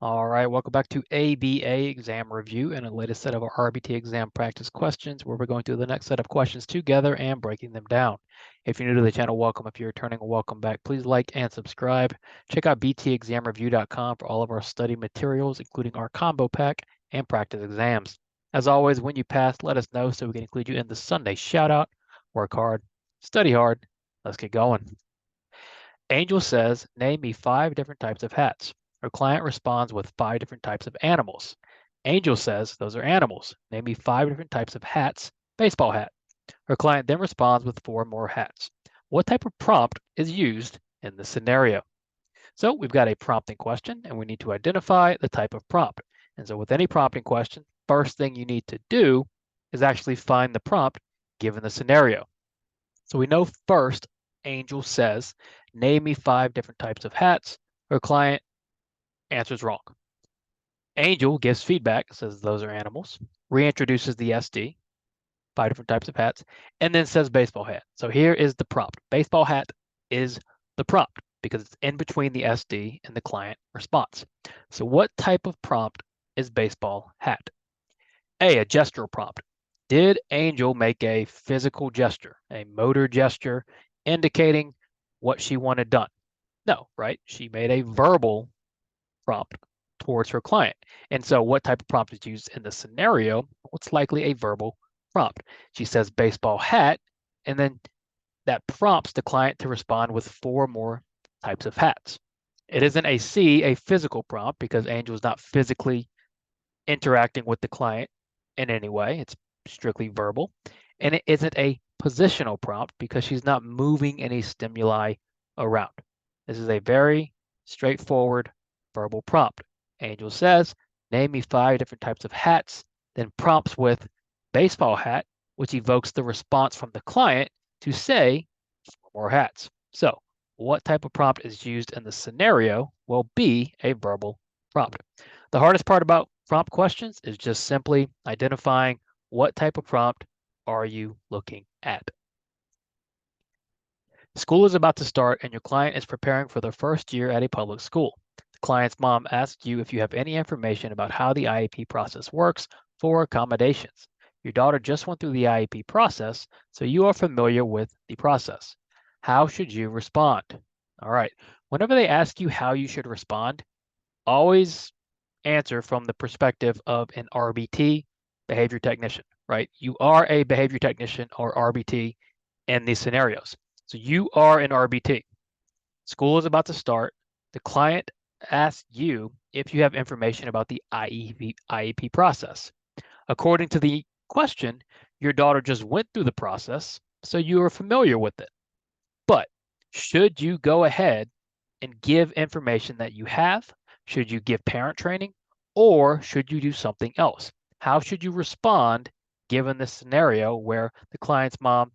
All right, welcome back to ABA exam review and a latest set of our RBT exam practice questions where we're going through the next set of questions together and breaking them down. If you're new to the channel, welcome. If you're returning, welcome back. Please like and subscribe. Check out btexamreview.com for all of our study materials, including our combo pack and practice exams. As always, when you pass, let us know so we can include you in the Sunday shout out. Work hard, study hard. Let's get going. Angel says, name me 5 different types of hats. Her client responds with 5 different types of animals. Angel says, those are animals. Name me 5 different types of hats. Baseball hat. Her client then responds with 4 more hats. What type of prompt is used in this scenario? So we've got a prompting question, and we need to identify the type of prompt. And so with any prompting question, first thing you need to do is actually find the prompt given the scenario. So we know first, Angel says, name me 5 different types of hats. Her client answers wrong. Angel gives feedback, says those are animals, reintroduces the SD, 5 different types of hats, and then says baseball hat. So here is the prompt. Baseball hat is the prompt because it's in between the SD and the client response. So what type of prompt is baseball hat? A gestural prompt. Did Angel make a physical gesture, a motor gesture, indicating what she wanted done? No, right? She made a verbal prompt towards her client. And so what type of prompt is used in the scenario? What's likely a verbal prompt? She says baseball hat, and then that prompts the client to respond with 4 more types of hats. It isn't a C, a physical prompt, because Angel is not physically interacting with the client in any way. It's strictly verbal. And it isn't a positional prompt because she's not moving any stimuli around. This is a very straightforward verbal prompt. Angel says, name me 5 different types of hats, then prompts with baseball hat, which evokes the response from the client to say 4 more hats. So what type of prompt is used in the scenario will be a verbal prompt. The hardest part about prompt questions is just simply identifying what type of prompt are you looking at. School is about to start and your client is preparing for their first year at a public school. The client's mom asks you if you have any information about how the IEP process works for accommodations. Your daughter just went through the IEP process, so you are familiar with the process. How should you respond? All right, whenever they ask you how you should respond, always answer from the perspective of an RBT, behavior technician, right? You are a behavior technician or RBT in these scenarios. So you are an RBT. School is about to start. The client asks you if you have information about the IEP process. According to the question, your daughter just went through the process, so you are familiar with it. But should you go ahead and give information that you have? Should you give parent training? Or should you do something else? How should you respond given this scenario where the client's mom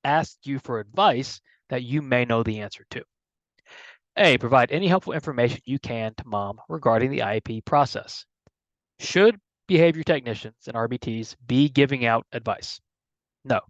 asks you for advice that you may know the answer to? A, provide any helpful information you can to mom regarding the IEP process. Should behavior technicians and RBTs be giving out advice? No,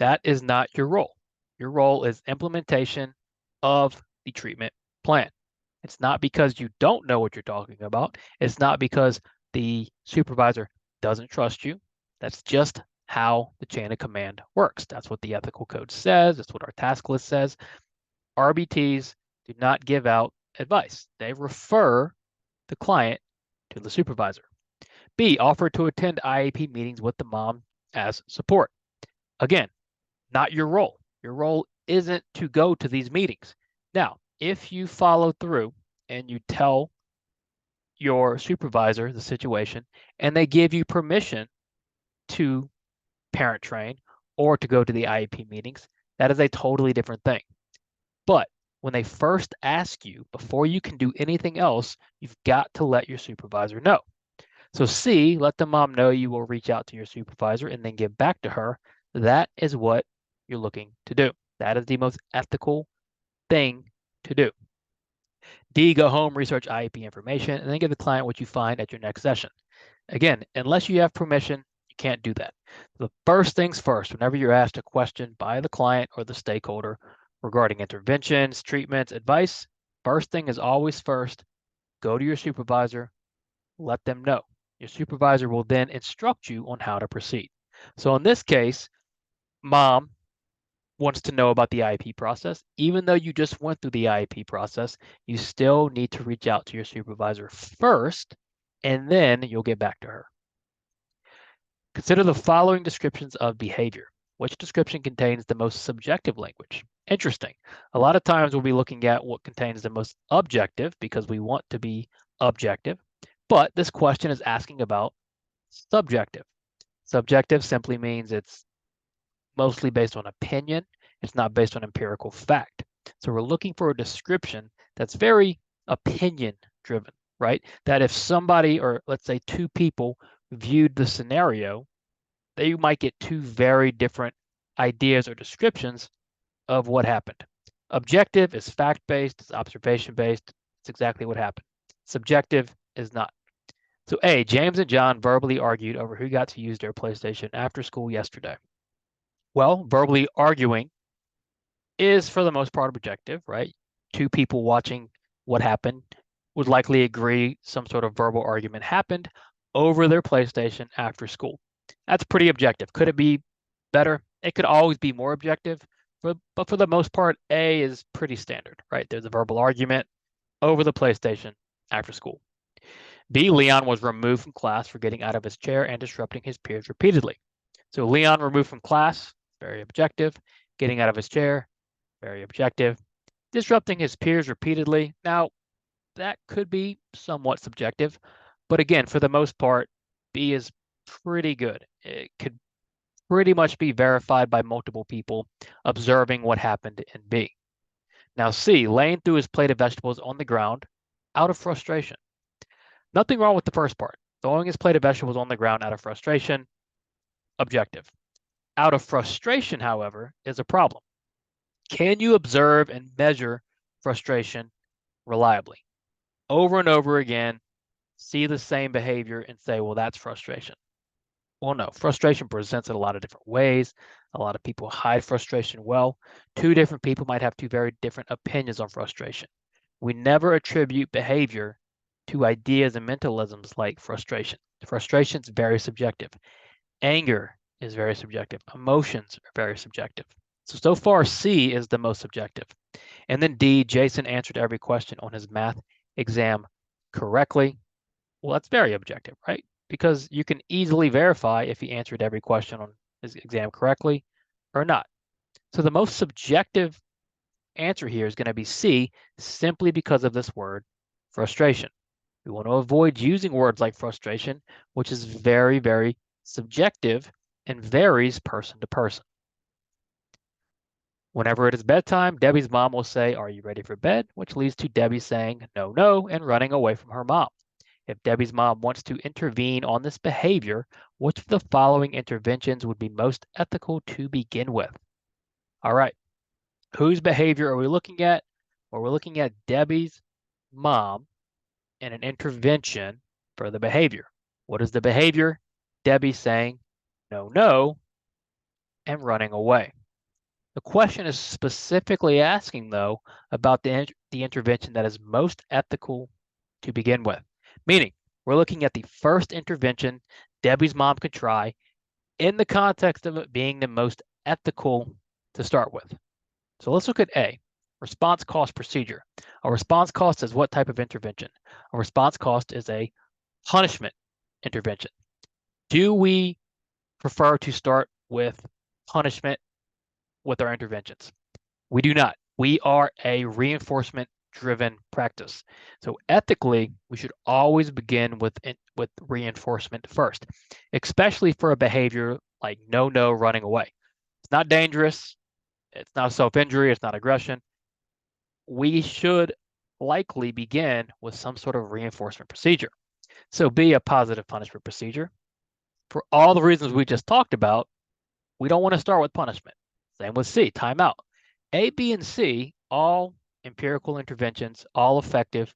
that is not your role. Your role is implementation of the treatment plan. It's not because you don't know what you're talking about. It's not because the supervisor doesn't trust you. That's just how the chain of command works. That's what the ethical code says. That's what our task list says. RBTs do not give out advice. They refer the client to the supervisor. B, offer to attend IEP meetings with the mom as support. Again, not your role. Your role isn't to go to these meetings. Now, if you follow through and you tell your supervisor the situation and they give you permission to parent train or to go to the IEP meetings, that is a totally different thing. But when they first ask you, before you can do anything else, you've got to let your supervisor know. So C, let the mom know you will reach out to your supervisor and then give back to her. That is what you're looking to do. That is the most ethical thing to do. D, go home, research IEP information, and then give the client what you find at your next session. Again, unless you have permission, you can't do that. The first things first, whenever you're asked a question by the client or the stakeholder regarding interventions, treatments, advice, first thing is always first, go to your supervisor, let them know. Your supervisor will then instruct you on how to proceed. So in this case, mom wants to know about the IEP process. Even though you just went through the IEP process, you still need to reach out to your supervisor first, and then you'll get back to her. Consider the following descriptions of behavior. Which description contains the most subjective language? Interesting. A lot of times we'll be looking at what contains the most objective because we want to be objective, but this question is asking about subjective. Subjective simply means it's mostly based on opinion. It's not based on empirical fact. So we're looking for a description that's very opinion driven, right? That if somebody, or let's say two people, viewed the scenario, they might get two very different ideas or descriptions of what happened. Objective is fact-based, it's observation-based, it's exactly what happened. Subjective is not. So A, James and John verbally argued over who got to use their PlayStation after school yesterday. Well, verbally arguing is for the most part objective, right? Two people watching what happened would likely agree some sort of verbal argument happened over their PlayStation after school. That's pretty objective. Could it be better? It could always be more objective, but for the most part, A is pretty standard, right? There's a verbal argument over the PlayStation after school. B, Leon was removed from class for getting out of his chair and disrupting his peers repeatedly. So Leon removed from class, very objective. Getting out of his chair, very objective. Disrupting his peers repeatedly. Now, that could be somewhat subjective, but again, for the most part, B is pretty good. It could pretty much be verified by multiple people observing what happened in B. Now C, laying through his plate of vegetables on the ground out of frustration. Nothing wrong with the first part. Throwing his plate of vegetables on the ground out of frustration, objective. Out of frustration, however, is a problem. Can you observe and measure frustration reliably? Over and over again, see the same behavior and say, well, that's frustration. Well, no, frustration presents in a lot of different ways. A lot of people hide frustration well. Two different people might have two very different opinions on frustration. We never attribute behavior to ideas and mentalisms like frustration. Frustration is very subjective. Anger is very subjective. Emotions are very subjective. So far, C is the most subjective. And then D, Jason answered every question on his math exam correctly. Well, that's very objective, right? Because you can easily verify if he answered every question on his exam correctly or not. So the most subjective answer here is going to be C, simply because of this word, frustration. We want to avoid using words like frustration, which is very, very subjective and varies person to person. Whenever it is bedtime, Debbie's mom will say, "Are you ready for bed?" which leads to Debbie saying, "No, no," and running away from her mom. If Debbie's mom wants to intervene on this behavior, which of the following interventions would be most ethical to begin with? All right, whose behavior are we looking at? Well, we're looking at Debbie's mom and an intervention for the behavior. What is the behavior? Debbie saying, "No, no," and running away. The question is specifically asking, though, about the intervention that is most ethical to begin with. Meaning, we're looking at the first intervention Debbie's mom could try in the context of it being the most ethical to start with. So let's look at A, response cost procedure. A response cost is what type of intervention? A response cost is a punishment intervention. Do we prefer to start with punishment with our interventions? We do not. We are a reinforcement-driven practice. So ethically, we should always begin with reinforcement first, especially for a behavior like no, no, running away. It's not dangerous. It's not self-injury. It's not aggression. We should likely begin with some sort of reinforcement procedure. So B, a positive punishment procedure. For all the reasons we just talked about, we don't want to start with punishment. Same with C, timeout. A, B, and C, all empirical interventions, all effective,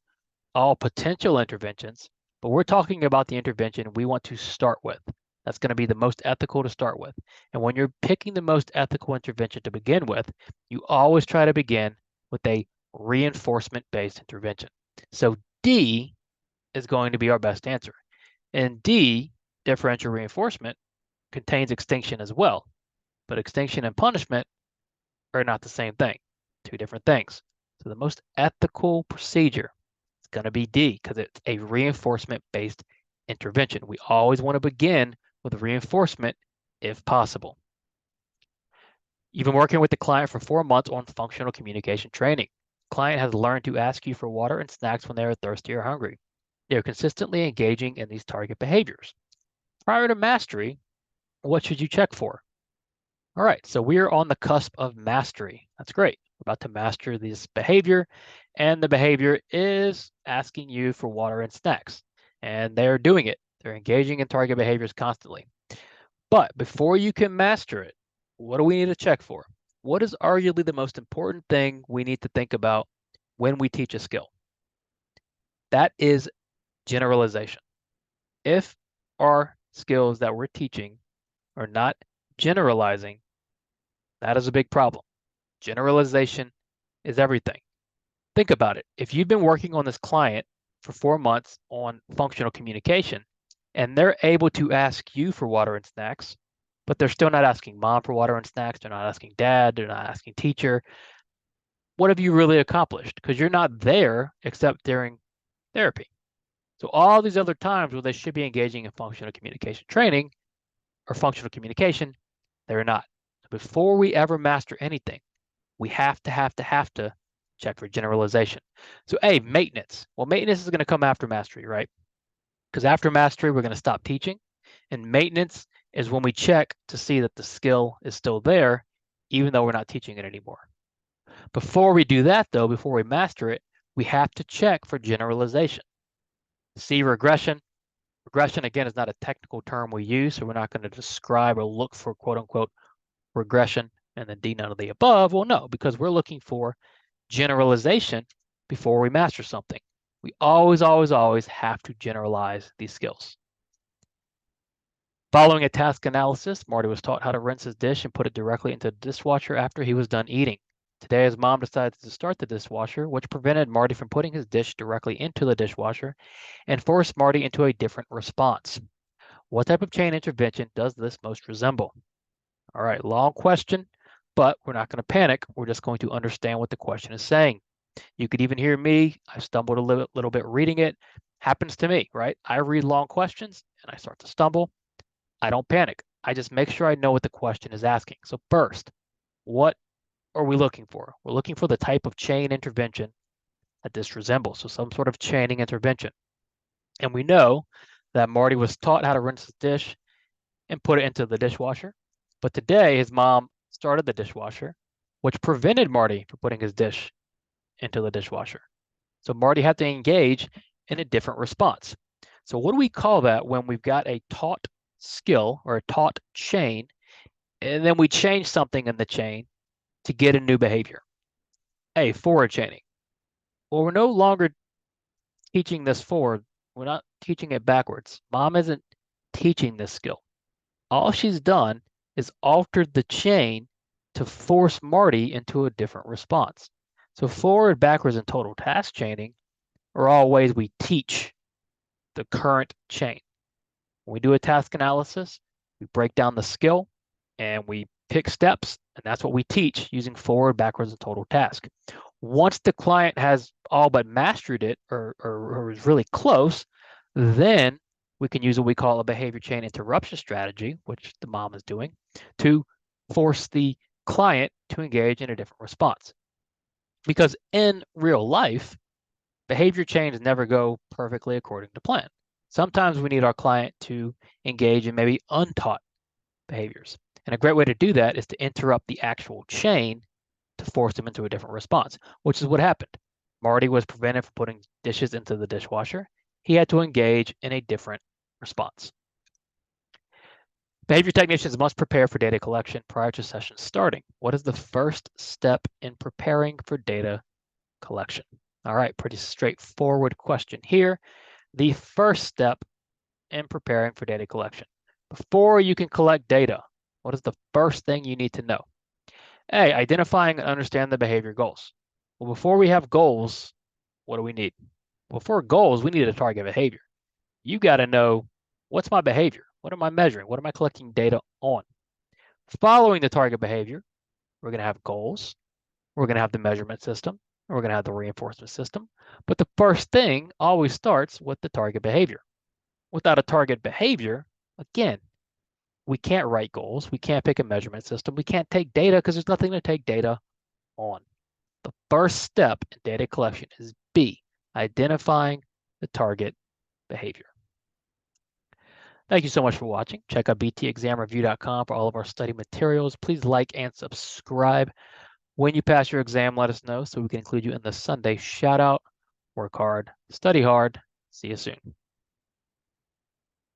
all potential interventions, but we're talking about the intervention we want to start with. That's going to be the most ethical to start with. And when you're picking the most ethical intervention to begin with, you always try to begin with a reinforcement-based intervention. So D is going to be our best answer. And D, differential reinforcement, contains extinction as well, but extinction and punishment are not the same thing, two different things. So the most ethical procedure is going to be D because it's a reinforcement-based intervention. We always want to begin with reinforcement if possible. You've been working with the client for 4 months on functional communication training. The client has learned to ask you for water and snacks when they are thirsty or hungry. They are consistently engaging in these target behaviors. Prior to mastery, what should you check for? All right, so we're on the cusp of mastery. That's great. We're about to master this behavior, and the behavior is asking you for water and snacks, and they're doing it. They're engaging in target behaviors constantly. But before you can master it, what do we need to check for? What is arguably the most important thing we need to think about when we teach a skill? That is generalization. If our skills that we're teaching are not generalizing, that is a big problem. Generalization is everything. Think about it. If you've been working on this client for 4 months on functional communication, and they're able to ask you for water and snacks, but they're still not asking mom for water and snacks, they're not asking dad, they're not asking teacher, what have you really accomplished? Because you're not there except during therapy. So all these other times where they should be engaging in functional communication training or functional communication, they're not. So before we ever master anything, we have to check for generalization. So A, maintenance. Well, maintenance is going to come after mastery, right? Because after mastery, we're going to stop teaching. And maintenance is when we check to see that the skill is still there, even though we're not teaching it anymore. Before we do that, though, before we master it, we have to check for generalization. See regression. Regression, again, is not a technical term we use, so we're not going to describe or look for quote-unquote regression and then D, none of the above. Well, no, because we're looking for generalization before we master something. We always have to generalize these skills. Following a task analysis, Marty was taught how to rinse his dish and put it directly into the dishwasher after he was done eating. Today, his mom decided to start the dishwasher, which prevented Marty from putting his dish directly into the dishwasher and forced Marty into a different response. What type of chain intervention does this most resemble? All right, long question, but we're not going to panic. We're just going to understand what the question is saying. You could even hear me. I stumbled a little bit reading it. Happens to me, right? I read long questions and I start to stumble. I don't panic. I just make sure I know what the question is asking. So first, what are we looking for? We're looking for the type of chain intervention that this resembles. So some sort of chaining intervention. And we know that Marty was taught how to rinse his dish and put it into the dishwasher. But today, his mom started the dishwasher, which prevented Marty from putting his dish into the dishwasher. So Marty had to engage in a different response. So what do we call that when we've got a taught skill or a taught chain, and then we change something in the chain to get a new behavior? A, forward chaining. Well, we're no longer teaching this forward. We're not teaching it backwards. Mom isn't teaching this skill. All she's done is altered the chain to force Marty into a different response. So forward, backwards, and total task chaining are all ways we teach the current chain. When we do a task analysis, we break down the skill and we pick steps, and that's what we teach using forward, backwards, and total task. Once the client has all but mastered it or is really close, then we can use what we call a behavior chain interruption strategy, which the mom is doing, to force the client to engage in a different response. Because in real life, behavior chains never go perfectly according to plan. Sometimes we need our client to engage in maybe untaught behaviors. And a great way to do that is to interrupt the actual chain to force them into a different response, which is what happened. Marty was prevented from putting dishes into the dishwasher. He had to engage in a different response. Behavior technicians must prepare for data collection prior to session starting. What is the first step in preparing for data collection? All right, pretty straightforward question here. The first step in preparing for data collection. Before you can collect data, what is the first thing you need to know? A, identifying and understand the behavior goals. Well, before we have goals, what do we need? Well, for goals, we need a target behavior. You got to know, what's my behavior? What am I measuring? What am I collecting data on? Following the target behavior, we're going to have goals. We're going to have the measurement system. And we're going to have the reinforcement system. But the first thing always starts with the target behavior. Without a target behavior, again, we can't write goals. We can't pick a measurement system. We can't take data because there's nothing to take data on. The first step in data collection is B, identifying the target behavior. Thank you so much for watching. Check out btexamreview.com for all of our study materials. Please like and subscribe. When you pass your exam, let us know so we can include you in the Sunday shout out. Work hard, study hard. See you soon.